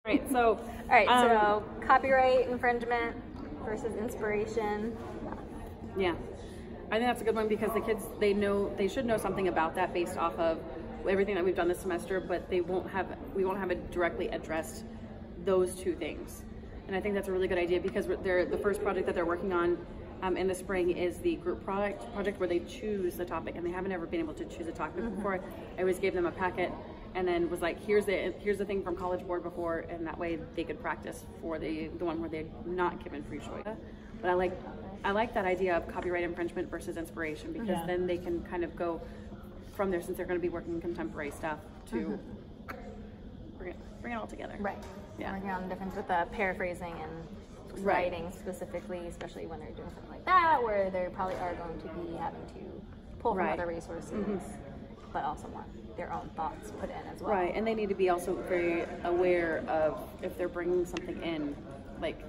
Right, so so copyright infringement versus inspiration. yeah, I think that's a good one because the kids, they should know something about that based off of everything that we've done this semester, but we won't have it directly addressed those two things. And I think that's a really good idea because the first project that they're working on in the spring is the group project where they choose the topic, and they haven't ever been able to choose a topic before. I always gave them a packet and then was like, here's the thing from College Board before, and that way they could practice for the one where they're not given free choice. But I like that idea of copyright infringement versus inspiration because then they can kind of go from there, since they're going to be working in contemporary stuff, to bring it all together. Right. Yeah. Working on the difference with the paraphrasing and writing specifically, especially when they're doing something like that, where they probably are going to be having to pull from other resources, but also want their own thoughts put in as well. Right, and they need to be also very aware of if they're bringing something in, like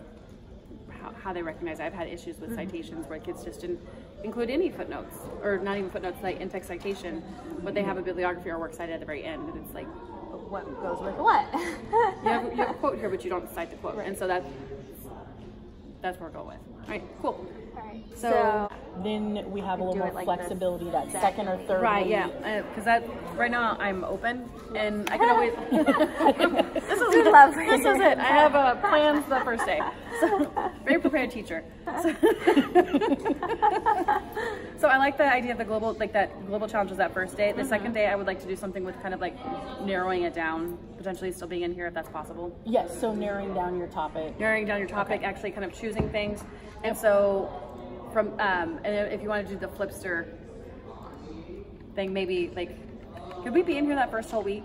how they recognize. I've had issues with citations where kids just didn't include any footnotes, or not even footnotes, like in-text citation, but they have a bibliography or works cited at the very end, and it's like, what goes with what? you have a quote here, but you don't cite the quote, and so that's where we're going with. All right, cool. All right. So then we have a little more like flexibility that second or third. Right, week. yeah, because right now I'm open, and I can always. This is it. I have plans the first day. So, very prepared teacher. So I like the idea of the global, that global challenge was that first day. The second day, I would like to do something with kind of like narrowing it down, potentially still being in here if that's possible. Yes. So narrowing down your topic. Narrowing down your topic, actually kind of choosing things, and so from and if you want to do the Flipster thing, maybe like, could we be in here that first whole week?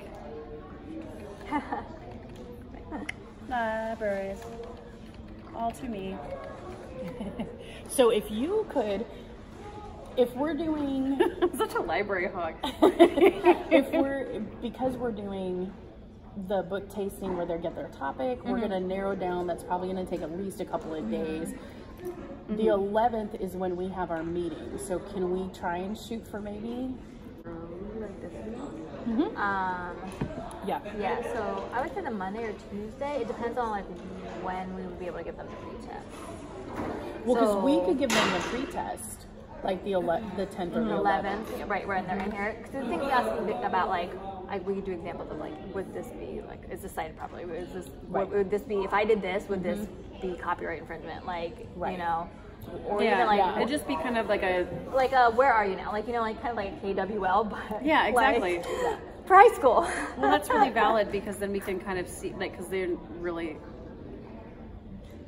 Libraries, all to me. So if you could, if we're doing I'm such a library hog. because we're doing the book tasting where they get their topic, we're going to narrow down. That's probably going to take at least a couple of days. The 11th is when we have our meeting. So can we try and shoot for maybe? Like this week? Yeah, so I would say the Monday or Tuesday. It depends on like when we would be able to give them the pre-test. Well, because we could give them the pre-test, like the 10th or the 11th. Right, when they're in here. Because the thing we ask about like we could do examples of like, would this be like, is this cited properly? Would this be, if I did this, would this be copyright infringement? Like, you know, or even like it'd just be kind of like a where are you now? Like, you know, like kind of like KWL, but yeah, exactly. Like, for high school. Well, that's really valid because then we can kind of see, like, because they're really,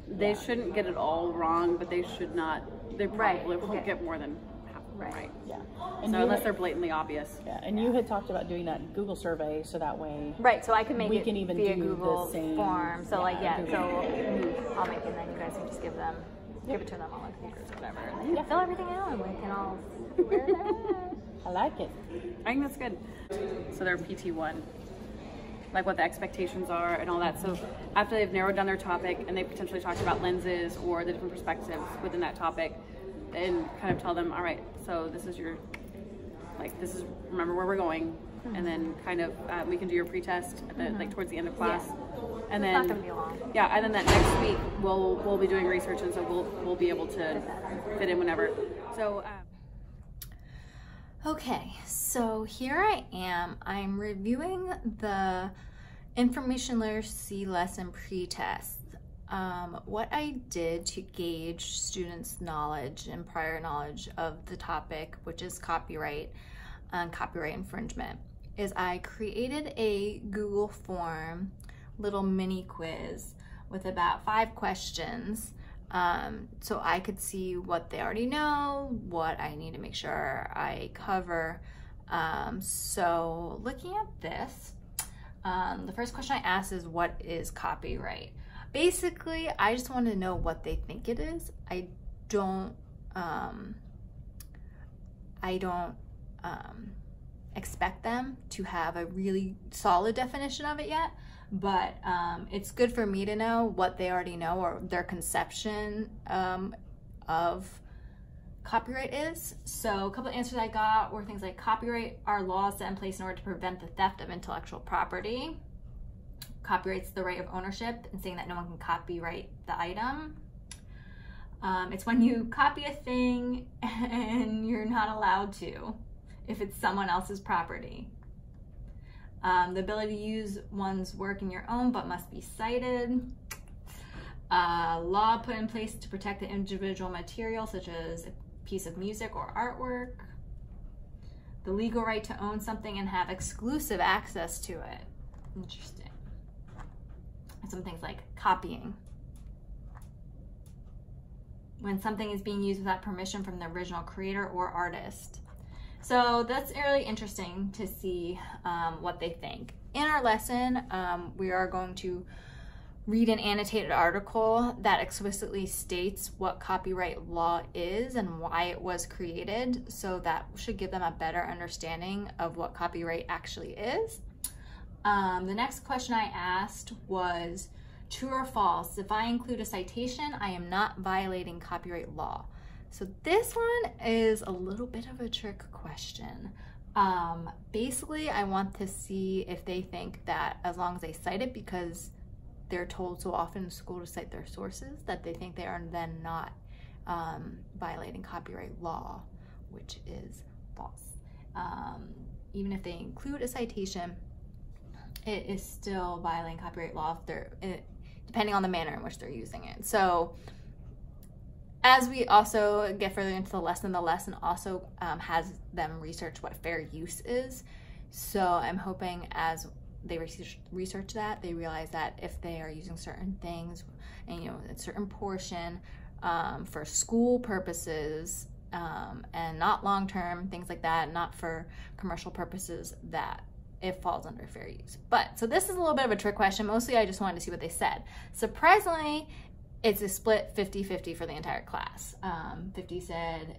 they shouldn't get it all wrong, but they should not. They probably won't get more than half right. Yeah. And so unless they're blatantly obvious. Yeah. And you had talked about doing that Google survey, so that way. Right. So I can make we it can even via do Google the same form. So like Google. so I'll make it, and then you guys can just give it to them on like papers or whatever. And then fill everything out, and we can all. I like it. I think that's good. So they're PT1, like what the expectations are and all that. So after they've narrowed down their topic and they potentially talked about lenses or the different perspectives within that topic, and kind of tell them, all right, so this is your, like, this is, remember where we're going, and then kind of we can do your pre-test at the, like towards the end of class, and then It's not gonna be long. Yeah, and then that next week we'll be doing research, and so we'll be able to fit in whenever. So. Okay, so here I am. I'm reviewing the information literacy lesson pre-test. What I did to gauge students' knowledge and prior knowledge of the topic, which is copyright and copyright infringement, is I created a Google form, little mini quiz with about 5 questions. So I could see what they already know, what I need to make sure I cover. So looking at this, the first question I asked is, what is copyright? Basically, I just want to know what they think it is. I don't expect them to have a really solid definition of it yet. But it's good for me to know what they already know, or their conception of copyright is. So a couple of answers I got were things like, copyright are laws set in place in order to prevent the theft of intellectual property. copyrights the right of ownership and saying that no one can copyright the item. It's when you copy a thing and you're not allowed to if it's someone else's property. The ability to use one's work in your own but must be cited. Law put in place to protect the individual material such as a piece of music or artwork. The legal right to own something and have exclusive access to it. Interesting. And some things like copying. When something is being used without permission from the original creator or artist. So that's really interesting to see what they think. In our lesson, we are going to read an annotated article that explicitly states what copyright law is and why it was created. So that should give them a better understanding of what copyright actually is. The next question I asked was, true or false, if I include a citation, I am not violating copyright law. So this one is a little bit of a trick question. Basically, I want to see if they think that as long as they cite it, because they're told so often in school to cite their sources, that they think they are then not violating copyright law, which is false. Even if they include a citation, it is still violating copyright law if they're, depending on the manner in which they're using it. So as we also get further into the lesson also has them research what fair use is. So I'm hoping as they research that, they realize that if they are using certain things and, you know, a certain portion for school purposes and not long-term, things like that, not for commercial purposes, that it falls under fair use. But, so this is a little bit of a trick question. Mostly I just wanted to see what they said. Surprisingly, it's a split 50-50 for the entire class. 50 said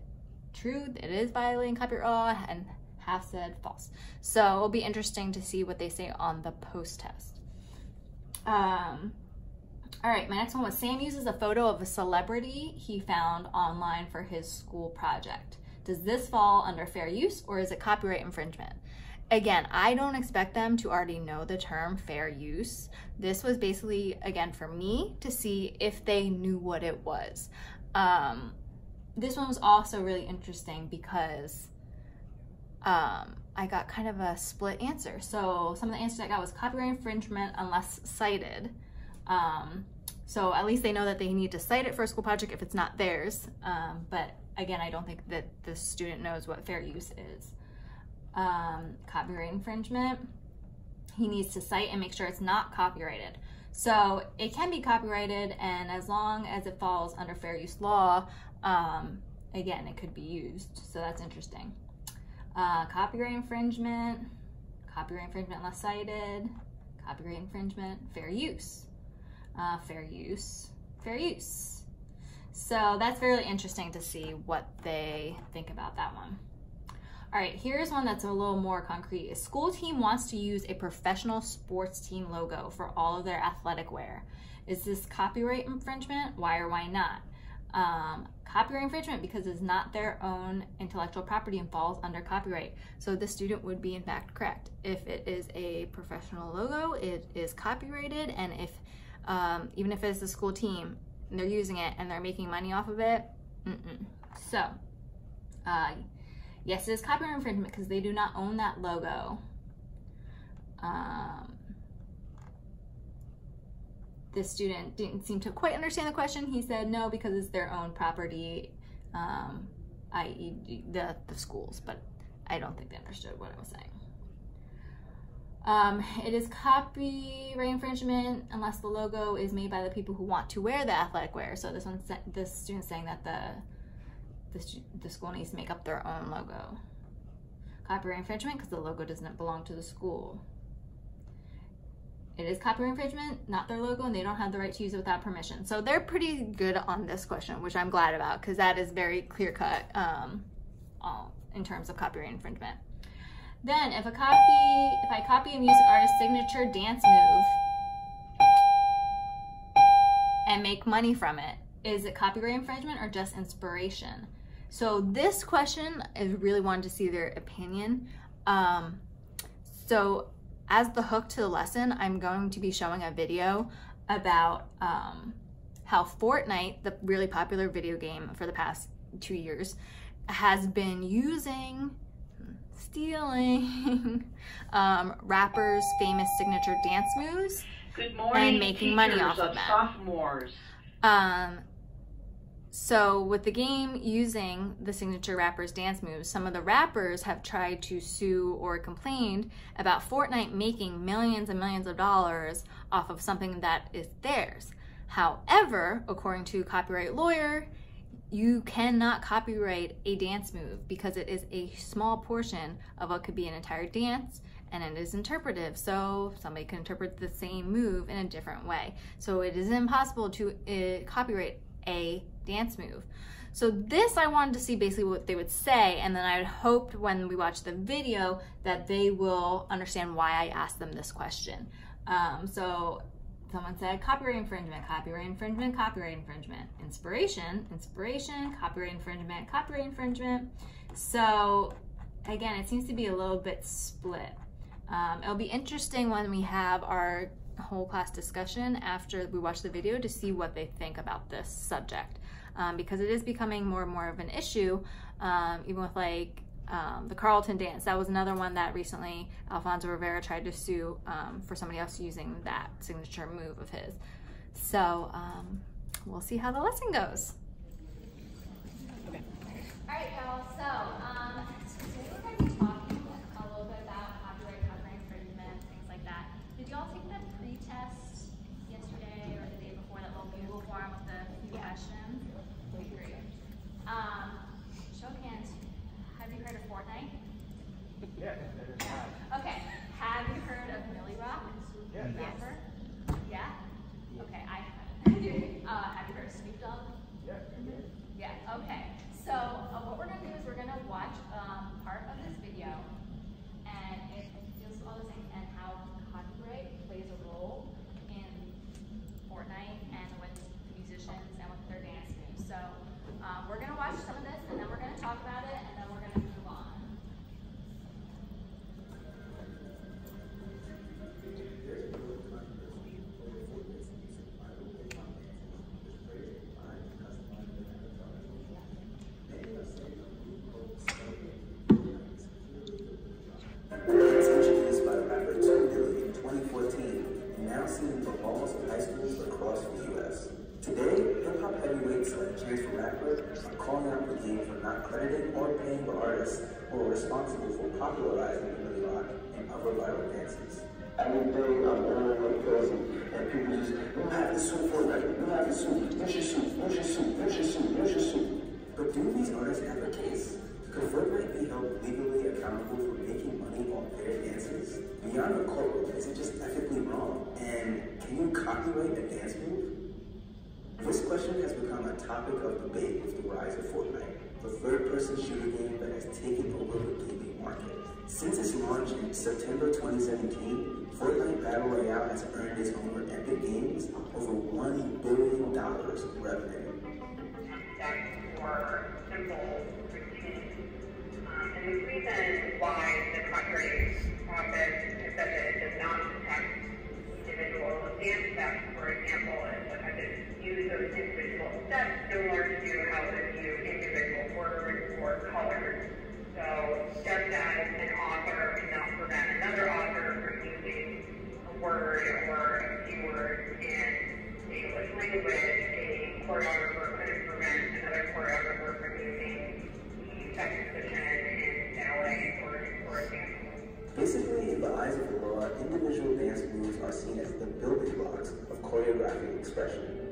true, it is violating copyright law, and half said false. So it'll be interesting to see what they say on the post-test. All right, my next one was, Sam uses a photo of a celebrity he found online for his school project. Does this fall under fair use or is it copyright infringement? Again, I don't expect them to already know the term fair use. This was basically, again, for me to see if they knew what it was. This one was also really interesting because I got kind of a split answer. So some of the answers I got was copyright infringement unless cited. So at least they know that they need to cite it for a school project if it's not theirs. But again, I don't think that the student knows what fair use is. Copyright infringement, he needs to cite and make sure it's not copyrighted. So it can be copyrighted, and as long as it falls under fair use law, again, it could be used. So that's interesting. Copyright infringement unless cited, copyright infringement, fair use. Fair use. So that's really interesting to see what they think about that one. All right, here's one that's a little more concrete. A school team wants to use a professional sports team logo for all of their athletic wear. Is this copyright infringement? Why or why not? Copyright infringement because it's not their own intellectual property and falls under copyright. So the student would be in fact correct. If it is a professional logo, it is copyrighted, and if even if it's a school team and they're using it and they're making money off of it, So yes, it is copyright infringement because they do not own that logo. This student didn't seem to quite understand the question. He said no, because it's their own property, i.e. the schools, but I don't think they understood what I was saying. It is copyright infringement unless the logo is made by the people who want to wear the athletic wear. So this student's saying that the school needs to make up their own logo. Copyright infringement because the logo doesn't belong to the school. It is copyright infringement, not their logo, and they don't have the right to use it without permission. So they're pretty good on this question, which I'm glad about because that is very clear-cut in terms of copyright infringement. Then if I copy a music artist's signature dance move and make money from it, is it copyright infringement or just inspiration? So this question, I really wanted to see their opinion. So as the hook to the lesson, I'm going to be showing a video about how Fortnite, the really popular video game for the past 2 years, has been stealing rappers' famous signature dance moves and making money off of them. Sophomores. So with the game using the signature rappers' dance moves, some of the rappers have tried to sue or complained about Fortnite making millions and millions of dollars off of something that is theirs. However, according to a copyright lawyer, you cannot copyright a dance move because it is a small portion of what could be an entire dance, and it is interpretive. So somebody can interpret the same move in a different way. So it is impossible to copyright a dance move. So this, I wanted to see basically what they would say, and then I had hoped when we watch the video that they will understand why I asked them this question. So someone said copyright infringement, copyright infringement, copyright infringement, inspiration, copyright infringement, copyright infringement. So again, it seems to be a little bit split. It'll be interesting when we have our whole class discussion after we watch the video to see what they think about this subject, because it is becoming more and more of an issue, even with like the Carlton dance. That was another one that recently Alfonso Rivera tried to sue for somebody else using that signature move of his. So we'll see how the lesson goes. Okay. All right, y'all. So today we're going to be talking a little bit about copyright infringement, things like that. Did y'all take that pre-test yesterday or the day before, that little Google form with the few questions? Okay, great. Show of hands. Have you heard of Fortnite? Yeah. Okay. Have you heard of Millie Rock? Yeah. Rapper? Yeah? Okay, I haven't. Have you heard of Snoop Dogg? Yeah. Yeah, okay. So what we're going to do is we're going to watch part of this video, and it deals with all those things and how copyright plays a role in Fortnite and with musicians and with their dance moves. So we're going to watch some of this, and then we're going to talk about it, and then we're going to move on. Introduced by rapper Tone Dillon in 2014 and now seen in the halls of high schools across the U.S. Today, hip-hop heavyweights like Chance the Rapper are calling out the game for not crediting or paying the artists who are responsible for popularizing the Millie Rock and other viral dances. Every day I'm going like crazy, and people just, you have to sue Fortnite, you have to sue, you should sue, you should sue, you should sue, you should sue. But do these artists have a case? Could Fortnite be held legally accountable for making money on their dances? Beyond the courtroom, is it just ethically wrong? And can you copyright a dance move? This question has become a topic of debate with the rise of Fortnite, the third-person shooter game that has taken over the gaming market. Since its launch in September 2017, Fortnite Battle Royale has earned its owner Epic Games over $1 billion in revenue. For simple routine. And the reason why the copyright process is such a does not protect individual dance steps, for example, is because it use those individual steps similar to how it view individual words or colors. So just as an author cannot prevent another author from using a word or a few words in the English language, a choreographer couldn't prevent another choreographer from using the second position in ballet, for example. Basically, in the eyes of the law, individual dance moves are seen as the building blocks of choreographic expression.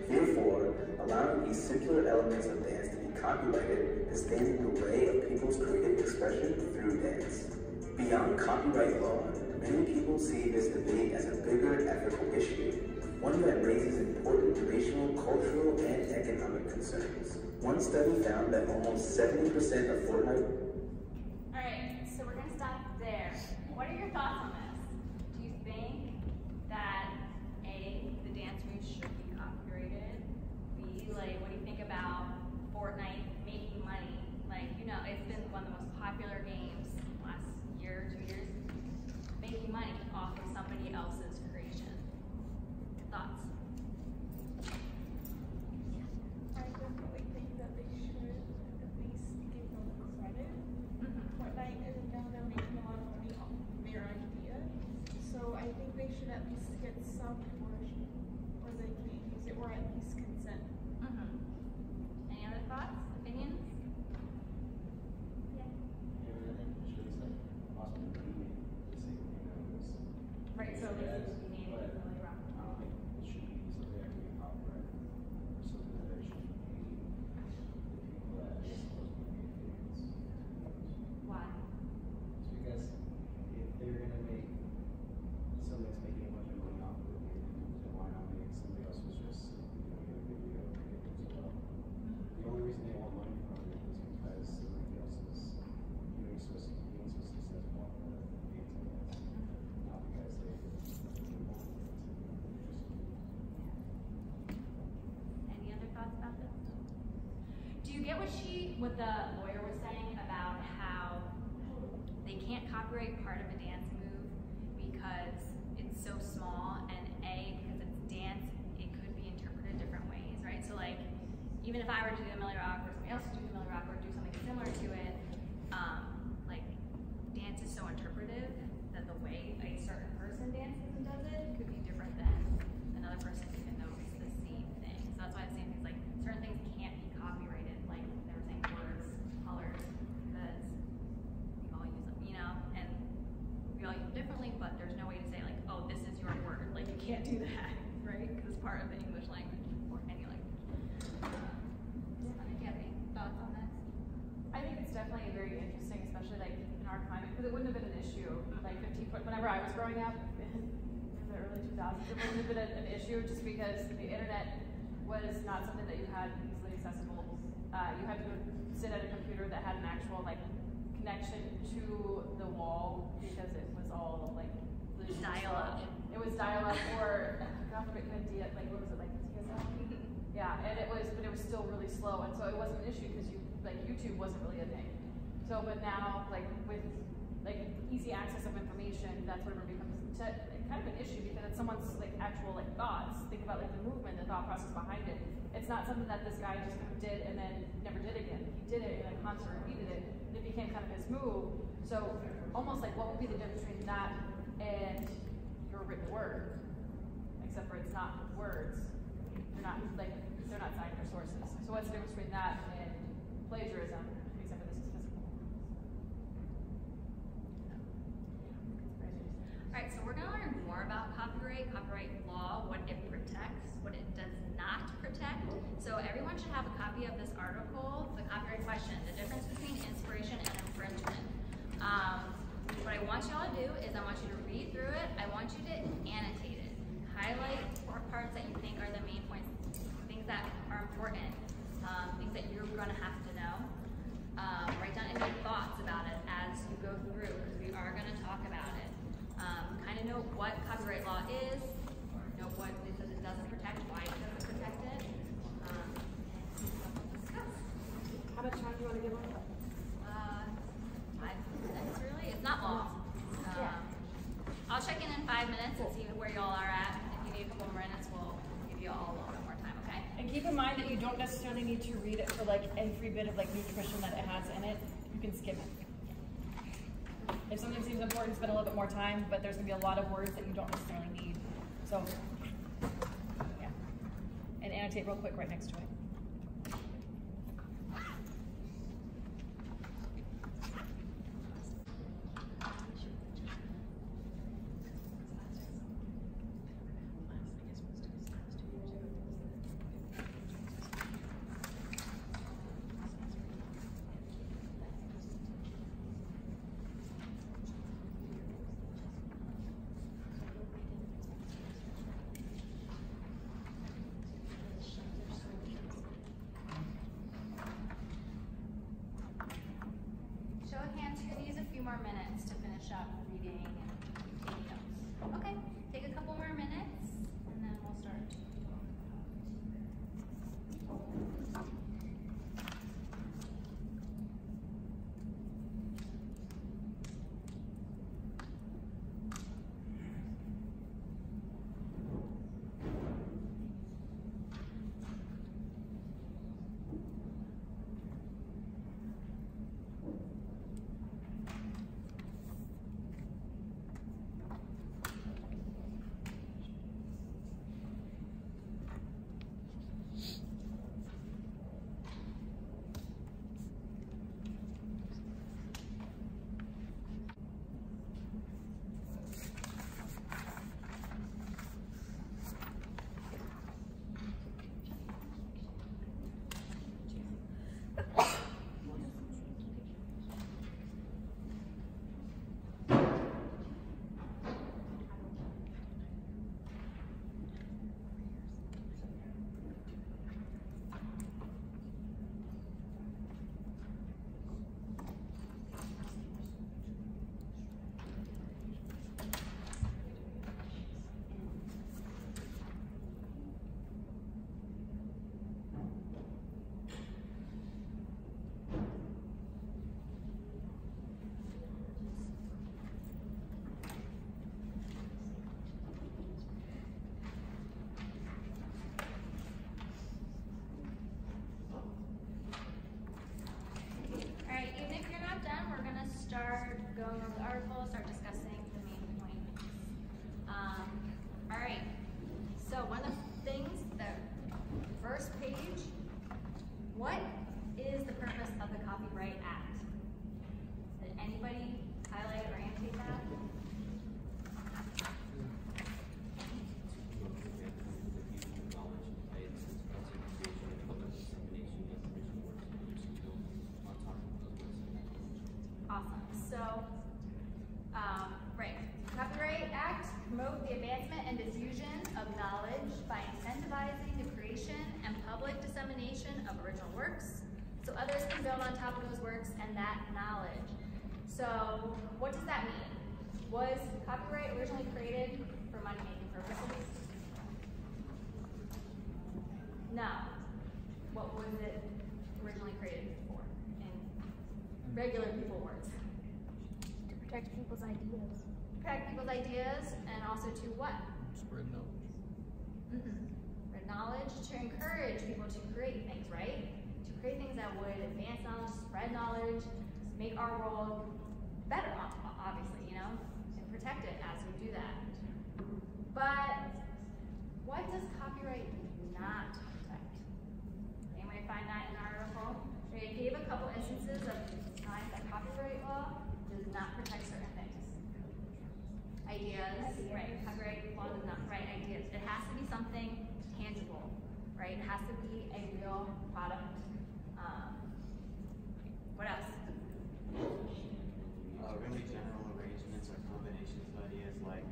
Therefore, allowing these simpler elements of dance to be copyrighted is standing in the way of people's creative expression through dance. Beyond copyright law, many people see this debate as a bigger ethical issue, one that raises important racial, cultural, and economic concerns. One study found that almost 70% of Fortnite... All right, so we're going to stop there. What are your thoughts on this? Do you think that A, the dance moves should be copyrighted? B, like, what do you think about Fortnite making money? Like, you know, it's been one of the most popular games last year, 2 years, making money what the lawyer was saying about how they can't copyright part of a dance move because it's so small, and because it's dance, it could be interpreted different ways, right? So like, even if I were to do the Millie Rock or somebody else to do the Millie Rock or do something similar to it, like dance is so interpretive that the way a certain person dances and does it could be different than another person even though it's the same thing. So that's why I'm saying things like certain things can't be copyrighted, like they were saying words, colors, because we all use them, you know, and we all use them differently, but there's no way to say like, oh, this is your word. Like you can't do that, right? Because it's part of the English language or any language. Do you have any thoughts on this? I think it's definitely very interesting, especially like in our climate, because it wouldn't have been an issue like 15 foot. Whenever I was growing up in the early 2000s, it wouldn't have been an issue just because the internet was not something that you had easily accessible. You had to go sit at a computer that had an actual like connection to the wall because it was all like Dial-up. It was dial-up or God forbid, like what was it, like TSL? Yeah, and it was still really slow, and so it wasn't an issue because YouTube wasn't really a thing. So, but now like with like easy access of information, that's where it becomes kind of an issue because it's someone's like actual like thoughts. Think about like the movement, the thought process behind it. It's not something that this guy just kind of did and then never did again. He did it and then constantly repeated it. It became kind of his move. So almost like what would be the difference between that and your written word? Except for it's not words. They're not citing their sources. So what's the difference between that and plagiarism, except for this is physical? All right, so we're going to learn more about copyright law, what it protects, what it does not protect. So everyone should have a copy of this article, the copyright question, the difference between inspiration and infringement. What I want you all to do is I want you to read through it. I want you to annotate it. Highlight parts that you think are the main points, things that are important, things that you're going to have to know. Write down any thoughts about it as you go through, because we are going to talk about it. Kind of know what copyright law is, know what it says it doesn't protect, why it doesn't protect it. Let's go. How much time do you want to give them? 5 minutes, really? It's not long. I'll check in 5 minutes and see where y'all are at. If you need a couple more minutes, we'll give you all a little bit more time, okay? And keep in mind that you don't necessarily need to read it for like every bit of like nutrition that it has in it. You can skim it. If something seems important, spend a little bit more time, but there's gonna be a lot of words that you don't necessarily need. So, yeah. And annotate real quick right next to it. Show of hands, you're going to use a few more minutes to finish up reading and taking notes. Okay, take a couple more minutes and then we'll start. first page, what is the purpose of the Copyright Act? Did anybody highlight or annotate that? Awesome. So, right. Copyright Act promote the advancement and diffusion of knowledge by incentivizing the creation and public dissemination of original works, so others can build on top of those works and that knowledge. So, what does that mean? Was copyright originally created for money-making purposes? No. What was it originally created for, in regular people words? To protect people's ideas. Protect people's ideas, and also to what? Spread knowledge. Spread knowledge, to encourage people to create things, right? To create things that would advance knowledge, spread knowledge, make our world better, obviously, you know, and protect it as we do that. But what does copyright not protect? Anybody find that in our article? They gave a couple instances of times that copyright law does not protect certain things. Ideas, right? Copyright law does not protect ideas. It has to be something tangible, right? It has to be a real product. What else? Really general arrangements or combinations of ideas like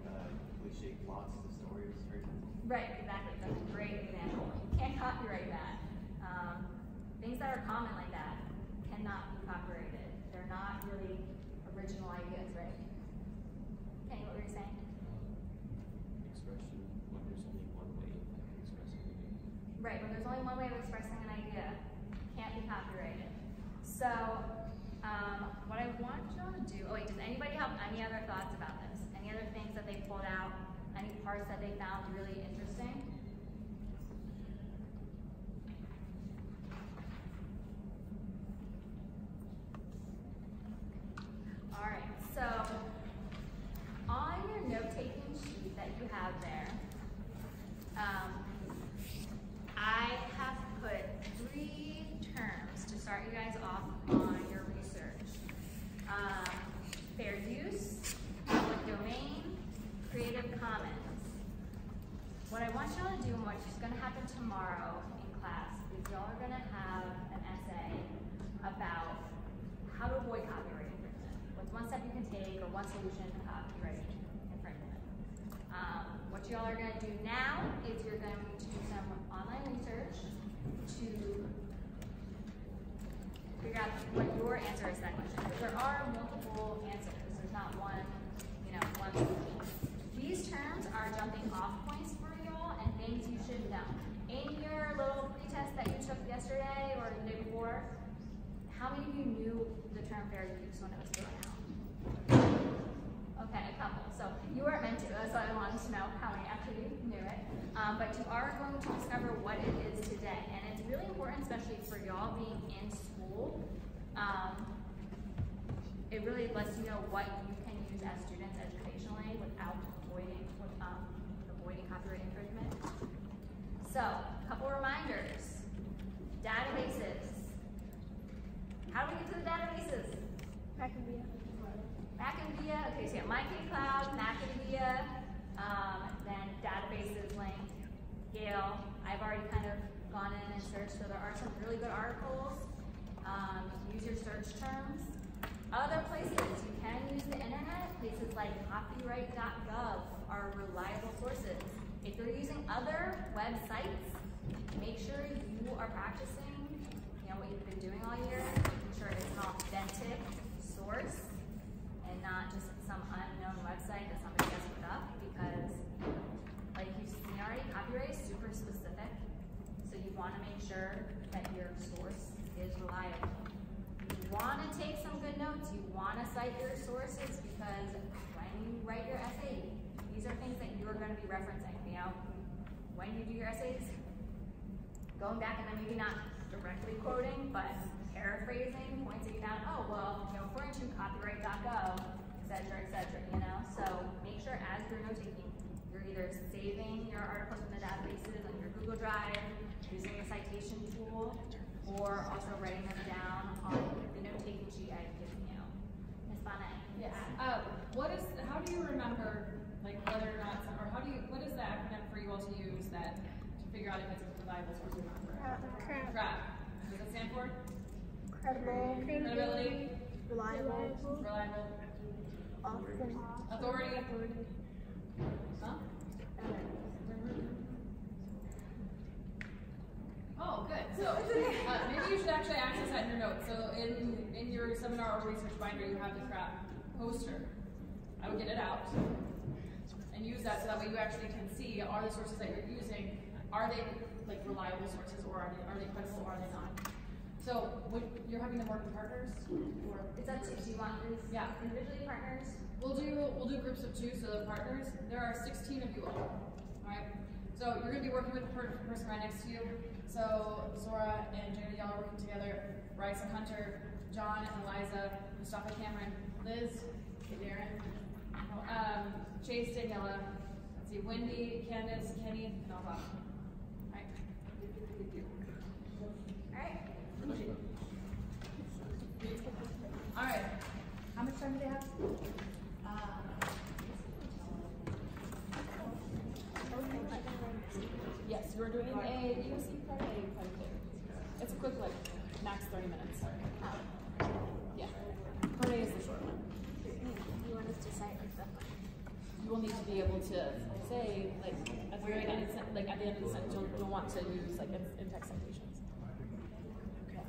cliche plots to stories, for example. Right, exactly. That's a great example. You can't copyright that. Things that are common like that cannot be copyrighted. They're not really original ideas, right? Kenny, what were you saying? Expression when there's only one way of expressing it. Right, when there's only one way of expressing an idea, can't be copyrighted. So, what I want y'all to do, oh wait, does anybody have any other thoughts about this? Any other things that they pulled out? Any parts that they found really interesting? All right, so on your note-taking sheet that you have there, I have put 3 terms to start you guys off on your research. Fair use, public domain, Creative Commons. What I want y'all to do and what's going to happen tomorrow in class is y'all are going to have an essay about how to avoid copyright infringement. What's one step you can take or one solution to copyright infringement. What y'all are going to do now is you're going to do some online research to figure out what your answer is to that question. Because there are multiple answers. There's not one, one solution. These terms are jumping off points for y'all and things you should know. In your little pretest that you took yesterday or the day before, how many of you knew the term fair use when it was thrown out? Okay, a couple. So you weren't meant to, so I wanted to know how many actually knew it. But you are going to discover what it is today. And it's really important, especially for y'all being in school. It really lets you know what you can use as students educationally without avoiding copyright infringement. So, a couple reminders. Databases. How do we get to the databases? Macavia. Macavia, okay, so you got MyKCloud, Macavia, then databases link, Gale. I've already kind of gone in and searched, so there are some really good articles. Use your search terms. Other places, you can use the internet. Places like copyright.gov are reliable sources. If you're using other websites, make sure you are practicing, what you've been doing all year, making sure it's an authentic source and not just some unknown website that somebody has put up, because like you've seen already, copyright is super specific. So you want to make sure that your source is reliable. You want to take some good notes. You want to cite your sources, because when you write your essay, these are things that you're going to be referencing. When you do your essays, going back and then maybe not directly quoting, but paraphrasing, pointing out, oh, well, according to copyright.gov, et cetera, So make sure as you're note taking, you're either saving your articles from the databases on your Google Drive, you're using the citation tool or also writing them down on the note-taking sheet I've given you. Ms. Bonnet? Yes. How do you remember, like, whether or not, what is the acronym for you all to use that, to figure out if it's a reliable source or not? CRAB. CRAB. What does it stand for? Credible. Credibility. Reliable. Reliable. Often. Authority. Huh? Oh, good. So maybe you should actually access that in your notes. So in your seminar or research binder, you have the CRAB poster. I would get it out and use that so that way you actually can see, are the sources that you're using, are they like reliable sources, or are they credible, or are they not? So you're having them work with partners, or It's up to you. Do you want these individually partners? We'll do groups of 2. So the partners, there are 16 of you all. All right. So you're going to be working with the person right next to you. So Zora and Janet, y'all are working together. Bryce and Hunter, John and Eliza, Mustafa, Cameron, Liz, Darren, Chase, Daniela. Let's see, Wendy, Candace, Kenny, and Alba. All right. All right. How much time do they have? Yes, we're doing a UC part A. It's a quick, like, max 30 minutes. Yeah. Part A is the short one. You want us to cite like that? You will need to be able to say, like, at the very end, like at the end of the sentence, you'll want to use like in-text citations. Okay.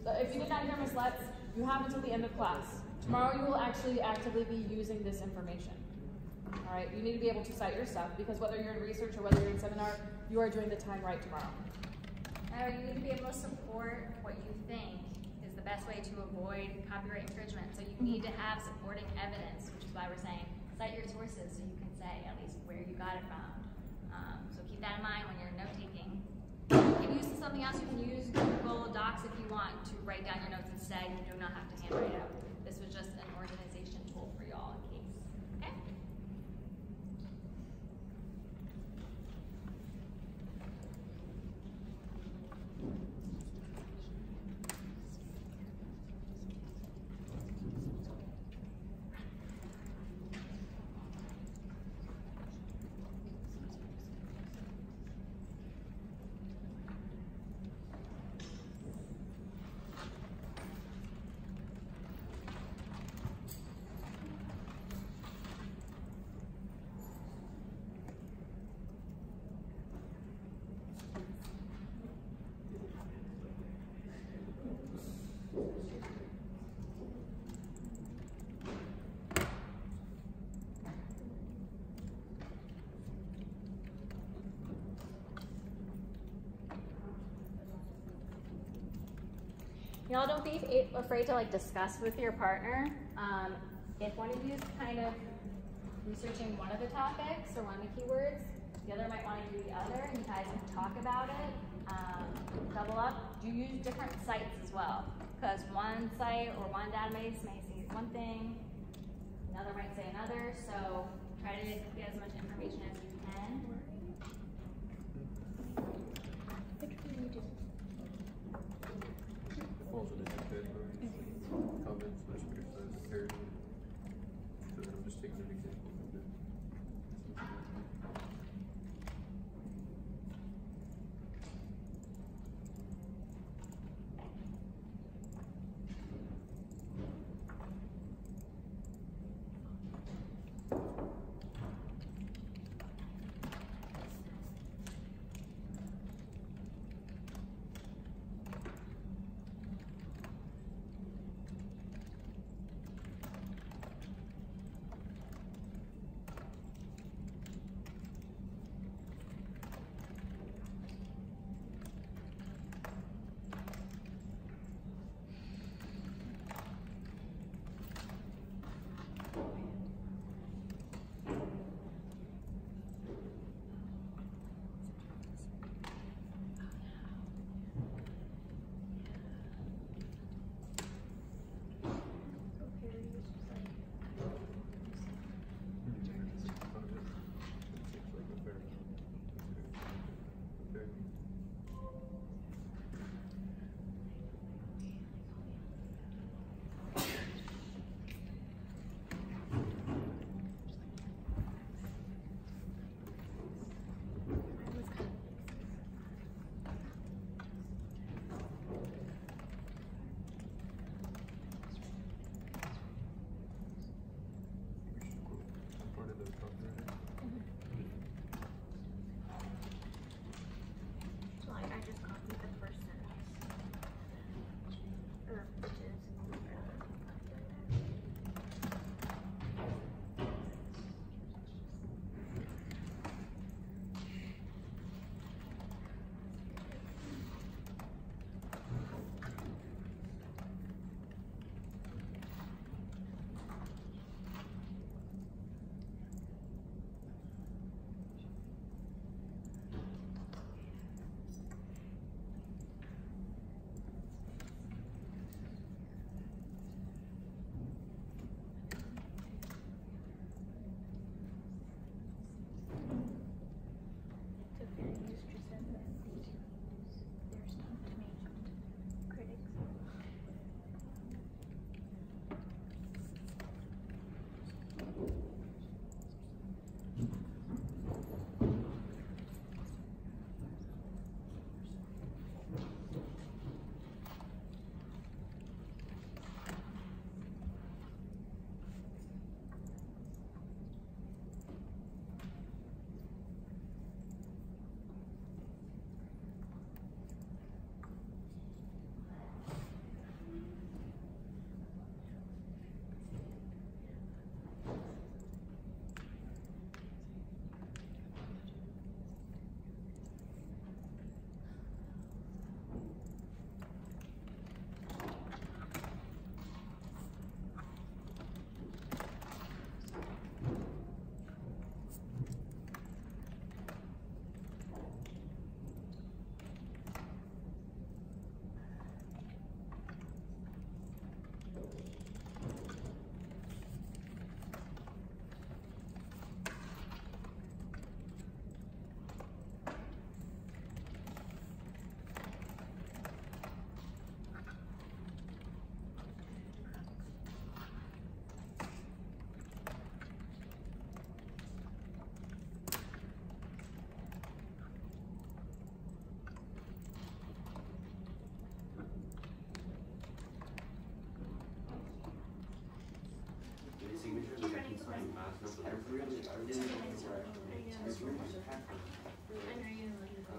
So if you did not hear Ms. Letts, you have until the end of class. Tomorrow you will actually actively be using this information. All right, you need to be able to cite your stuff because whether you're in research or whether you're in seminar, you are doing the time right tomorrow. You need to be able to support what you think is the best way to avoid copyright infringement. So you need to have supporting evidence, which is why we're saying cite your sources so you can say at least where you got it from. So keep that in mind when you're note taking. You can use something else. You can use Google Docs if you want to write down your notes instead. You do not have to handwrite it out. This was just an organization tool for y'all in case. Okay? Y'all don't be afraid to like discuss with your partner. If one of you is kind of researching one of the topics or one of the keywords, the other might want to do the other, and you guys can talk about it. Double up. Do use different sites as well, because one site or one database may say one thing, another might say another. So try to get as much information as you can. Falls in the category. Comments, which compared. So I'm just taking an example of that.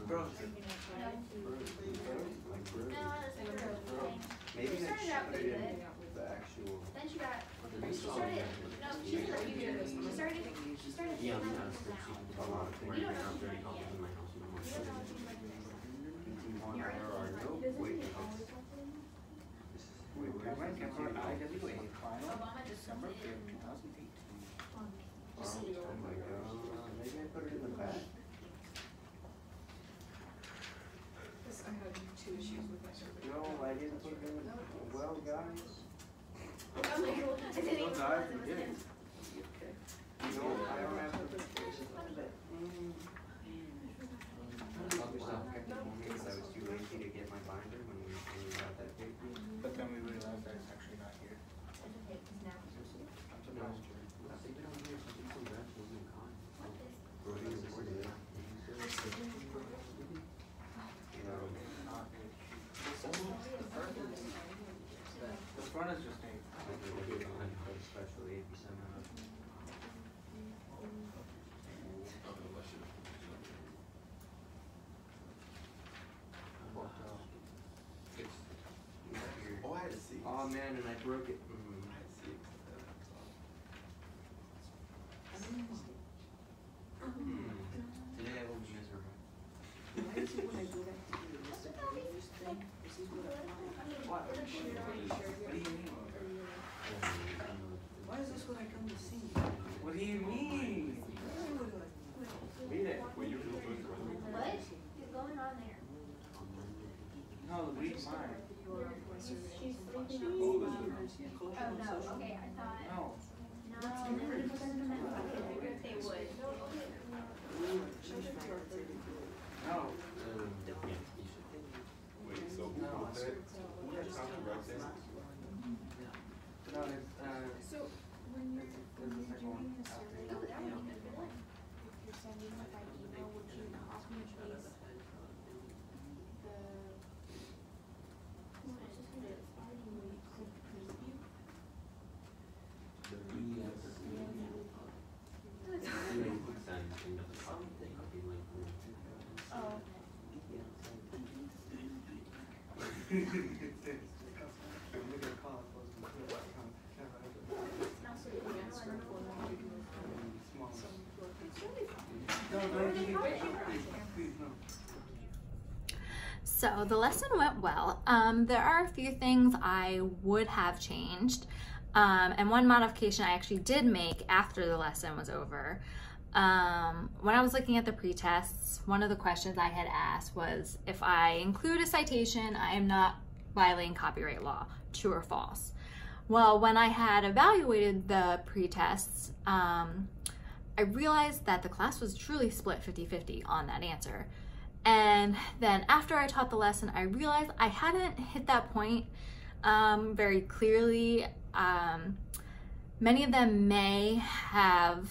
Maybe I should put it in the actual. Then she got. She started. No, she's a teacher. She started. Yeah, I'm not a lot of things. I'm very confident in my house. There are no wait. December 5th, 2018. Oh my god. Maybe I put it in the back. I had 2 issues with my survey. No, I didn't put it in the. Well, guys. I didn't even realize it was in. No, I don't have to. Because I was too lazy to get my binder when we got that paper. But then we realized that it's actually not here. The front is just a especially 8%. Oh, I had to see. Oh man, and I broke it. I had to see. Today I will be miserable. Why is it when I go back to the list of videos thing, this is what I find? What? What do you mean? Why is this what I come to see? What do you mean? Read it. Wait, you can open it. What is going on there? No, read mine. She's sleeping Oh, on this is Oh, no, okay, I thought. No. No. They would. No. Wait, so who put that? Who had copyright that? No, it's, So when you're doing a survey, if you're sending it by email, would you copy and paste So the lesson went well. There are a few things I would have changed, and one modification I actually did make after the lesson was over. When I was looking at the pre-tests, one of the questions I had asked was, if I include a citation, I am not violating copyright law, true or false? Well, when I had evaluated the pre-tests, I realized that the class was truly split 50-50 on that answer. And then after I taught the lesson, I realized I hadn't hit that point very clearly. Many of them may have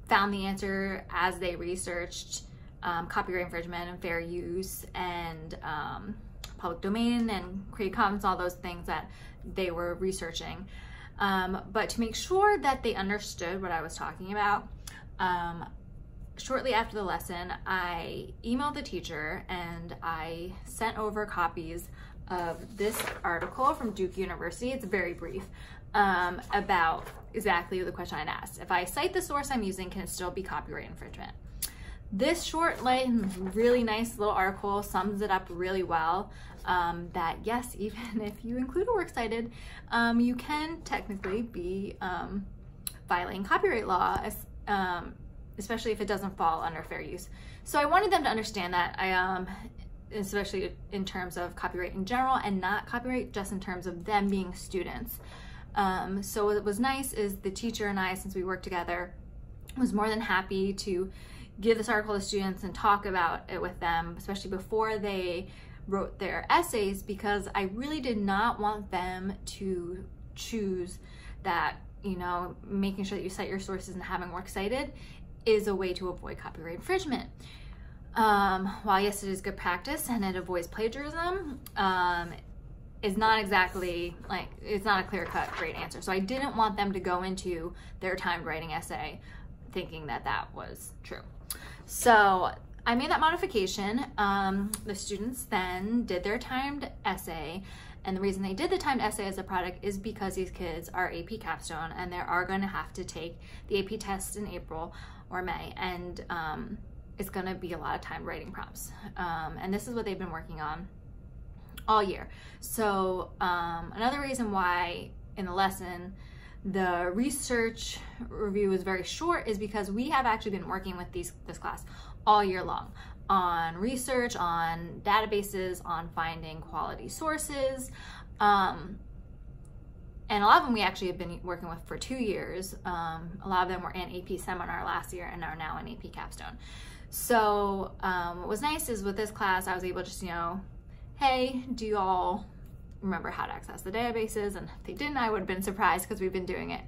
found the answer as they researched copyright infringement and fair use and public domain and Creative Commons, all those things that they were researching. But to make sure that they understood what I was talking about, shortly after the lesson, I emailed the teacher and I sent over copies of this article from Duke University. It's very brief, about exactly the question I'd asked. If I cite the source I'm using, can it still be copyright infringement? This short, light, and really nice little article sums it up really well, that yes, even if you include a works cited, you can technically be violating copyright law, especially if it doesn't fall under fair use. So I wanted them to understand that, especially in terms of copyright in general and not copyright just in terms of them being students. So what was nice is the teacher and I, since we worked together, was more than happy to give this article to students and talk about it with them, especially before they wrote their essays, because I really did not want them to choose that, you know, making sure that you cite your sources and having works cited is a way to avoid copyright infringement. While yes, it is good practice and it avoids plagiarism, is not exactly, like, it's not a clear-cut great answer. So I didn't want them to go into their timed writing essay thinking that that was true. So I made that modification. The students then did their timed essay, and the reason they did the timed essay as a product is because these kids are AP capstone and they are going to have to take the AP test in April or May, and it's going to be a lot of timed writing prompts. And this is what they've been working on all year. So another reason why in the lesson the research review is very short is because we have actually been working with this class all year long on research, on databases, on finding quality sources. And a lot of them we actually have been working with for 2 years. A lot of them were in AP Seminar last year and are now in AP Capstone. So what was nice is with this class, I was able to just, hey, do you all remember how to access the databases? And if they didn't, I would have been surprised because we've been doing it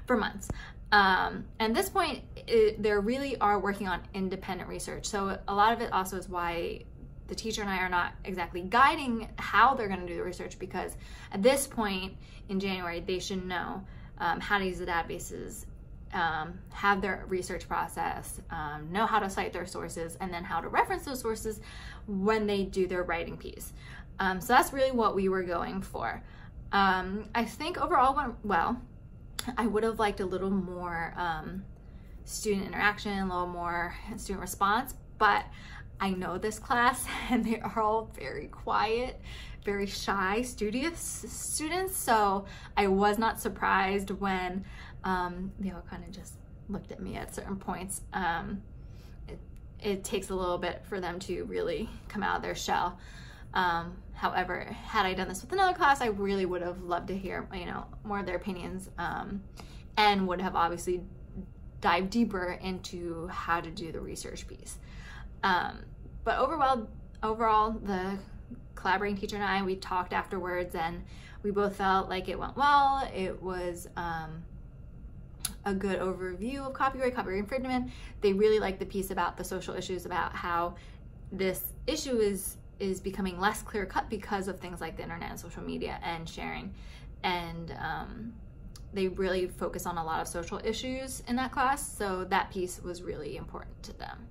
for months. And at this point, they really are working on independent research. So a lot of it also is why the teacher and I are not exactly guiding how they're going to do the research, because at this point in January, they should know how to use the databases, have their research process, know how to cite their sources, and then how to reference those sources when they do their writing piece. So that's really what we were going for. I think overall went well. I would have liked a little more student interaction, a little more student response, but I know this class and they are all very quiet, very shy, studious students. So I was not surprised when they all kind of just looked at me at certain points. It takes a little bit for them to really come out of their shell. However, had I done this with another class, I really would have loved to hear, more of their opinions, and would have obviously dived deeper into how to do the research piece. But overall, the collaborating teacher and I, we talked afterwards, and we both felt like it went well. It was a good overview of copyright infringement. They really liked the piece about the social issues, about how this issue is becoming less clear-cut because of things like the internet and social media and sharing. And they really focus on a lot of social issues in that class, so that piece was really important to them.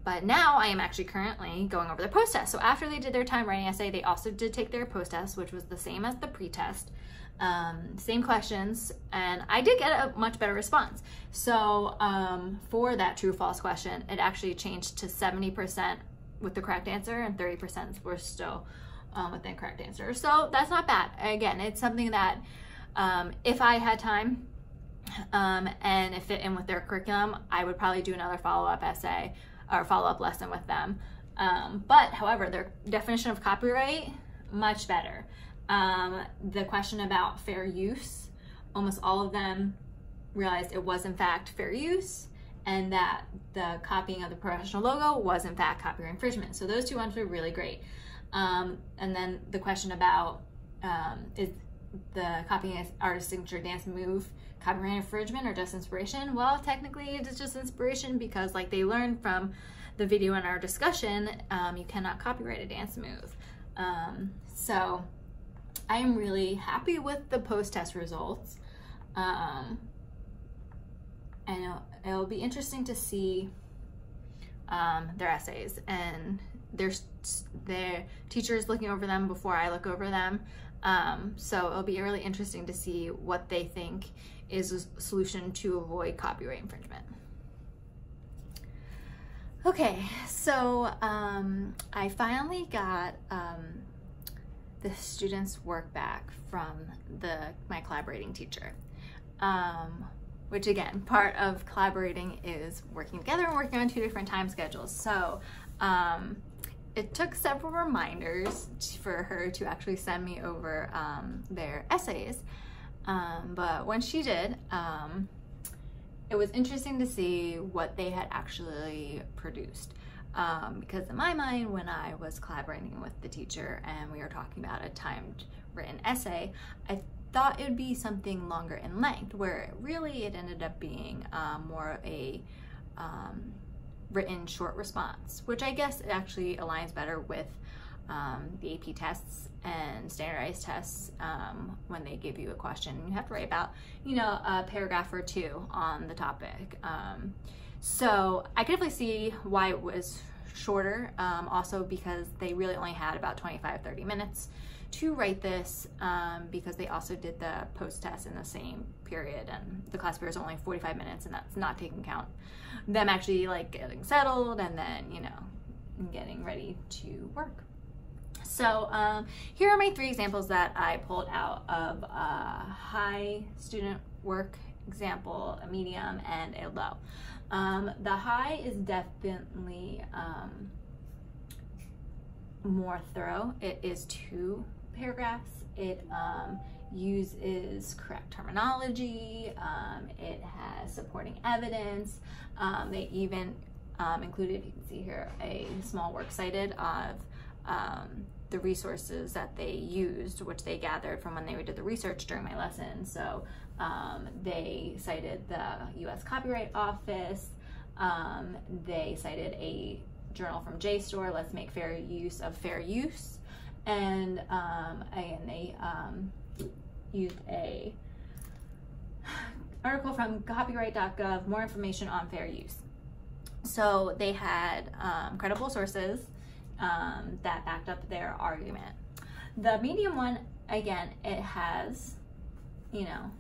But now I am actually currently going over their post-test. So after they did their time writing essay, they also did take their post-test, which was the same as the pre-test. Same questions, and I did get a much better response. So for that true-false question, it actually changed to 70% with the correct answer, and 30% were still with the incorrect answer. So that's not bad. Again, it's something that if I had time and it fit in with their curriculum, I would probably do another follow-up essay or follow-up lesson with them. But however, their definition of copyright, much better. The question about fair use, almost all of them realized it was in fact fair use, and that the copying of the professional logo was in fact copyright infringement. So those two ones were really great. And then the question about is the copying an artist's signature dance move copyright infringement or just inspiration? Well, technically it is just inspiration, because like they learned from the video in our discussion, you cannot copyright a dance move. So I am really happy with the post-test results. And it'll be interesting to see their essays and their teachers looking over them before I look over them. So it'll be really interesting to see what they think is a solution to avoid copyright infringement. Okay, so I finally got the students' work back from my collaborating teacher. Which again, part of collaborating is working together and working on 2 different time schedules. So it took several reminders for her to actually send me over their essays. But when she did, it was interesting to see what they had actually produced. Because in my mind, when I was collaborating with the teacher and we were talking about a timed written essay, I thought it would be something longer in length, where really it ended up being more of a written short response, which I guess it actually aligns better with the AP tests and standardized tests when they give you a question. You have to write about, a paragraph or 2 on the topic. So I could definitely see why it was shorter, also because they really only had about 25-30 minutes to write this, because they also did the post-test in the same period, and the class period is only 45 minutes, and that's not taking account them actually like getting settled and then, you know, getting ready to work. So here are my 3 examples that I pulled out of a high student work example, a medium, and a low. The high is definitely more thorough. It is 2 paragraphs. It uses correct terminology. It has supporting evidence. They even included, if you can see here, a small works cited of the resources that they used, which they gathered from when they did the research during my lesson. So they cited the US Copyright Office. They cited a journal from JSTOR, Let's Make Fair Use of Fair Use. And they used a article from copyright.gov, more information on fair use. So they had credible sources that backed up their argument. The medium one, again, it has, you know,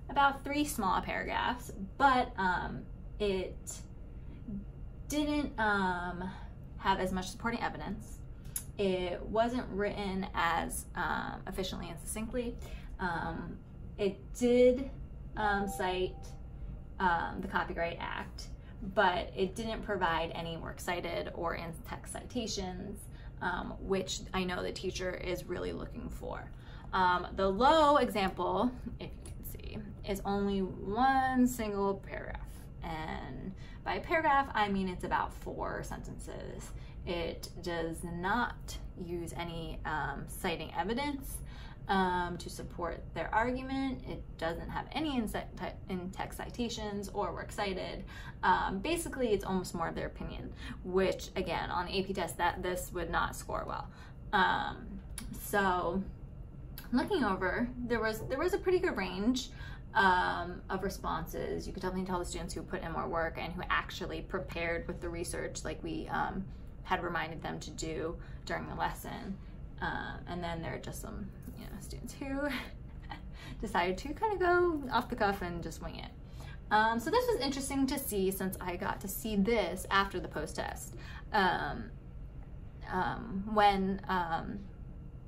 about 3 small paragraphs, but it didn't have as much supporting evidence. It wasn't written as efficiently and succinctly. It did cite the Copyright Act, but it didn't provide any works cited or in-text citations, which I know the teacher is really looking for. The low example, if you can see, is only 1 single paragraph. And by paragraph, I mean it's about 4 sentences. It does not use any citing evidence to support their argument. It doesn't have any in-text citations or works cited. Basically, it's almost more of their opinion, which again, on AP test, this would not score well. So looking over, there was a pretty good range of responses. You could definitely tell the students who put in more work and who actually prepared with the research, like we had reminded them to do during the lesson. And then there are just some, you know, students who decided to kind of go off the cuff and just wing it. So this was interesting to see, since I got to see this after the post-test. When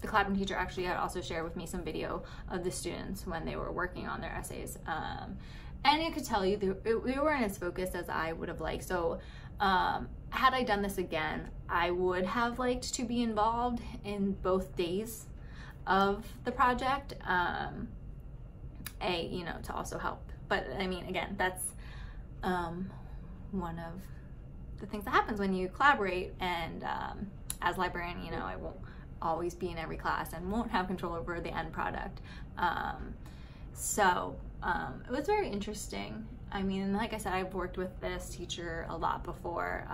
the classroom teacher actually had also shared with me some video of the students when they were working on their essays. And it could tell you they weren't as focused as I would have liked. So had I done this again, I would have liked to be involved in both days of the project, you know, to also help. But I mean, again, that's one of the things that happens when you collaborate. And as a librarian, you know, I won't always be in every class and won't have control over the end product. So it was very interesting. I mean, like I said, I've worked with this teacher a lot before,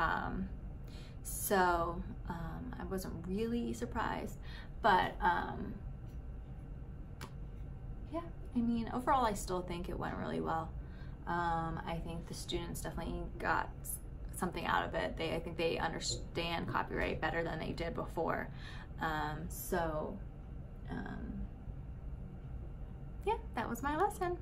so I wasn't really surprised. But yeah, I mean, overall, I still think it went really well. I think the students definitely got something out of it. I think they understand copyright better than they did before. Yeah, that was my lesson.